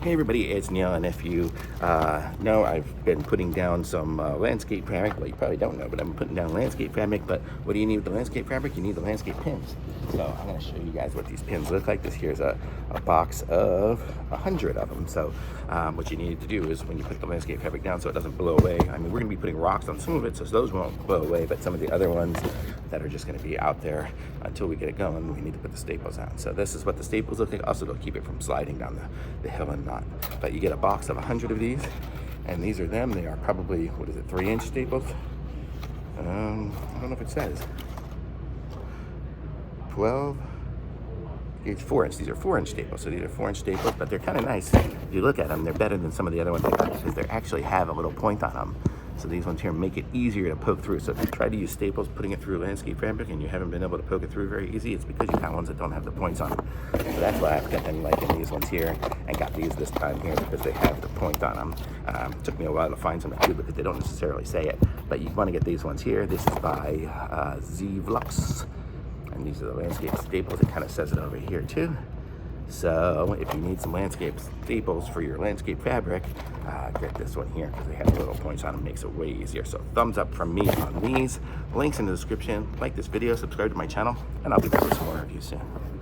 Hey everybody, it's Neil, and if you know, I've been putting down some landscape fabric. Well, you probably don't know, but I'm putting down landscape fabric. But what do you need with the landscape fabric? You need the landscape pins. So I'm going to show you guys what these pins look like. This here's a box of 100 of them. So what you need to do is when you put the landscape fabric down so it doesn't blow away. I mean, we're going to be putting rocks on some of it, so those won't blow away, but some of the other ones that are just going to be out there until we get it going, we need to put the staples on. So this is what the staples look like. Also, they'll keep it from sliding down the hill and not. But you get a box of 100 of these, and these are them. They are probably, what is it, 3-inch staples? I don't know if it says. 12, it's 4-inch. These are 4-inch staples. So these are 4-inch staples, but they're kind of nice. If you look at them, they're better than some of the other ones I got because they actually have a little point on them. So these ones here make it easier to poke through. So if you try to use staples putting it through landscape fabric and you haven't been able to poke it through very easy, it's because you got ones that don't have the points on them. So that's why I've got them liking these ones here and got these this time here because they have the point on them. Took me a while to find some too because they don't necessarily say it, but you want to get these ones here. This is by Zevlux, and these are the landscape staples. It kind of says it over here too. So if you need some landscape staples for your landscape fabric, get this one here because they have little points on them. Makes it way easier. So thumbs up from me on these. Links in the description. Like this video, subscribe to my channel, and I'll be back with some more reviews soon.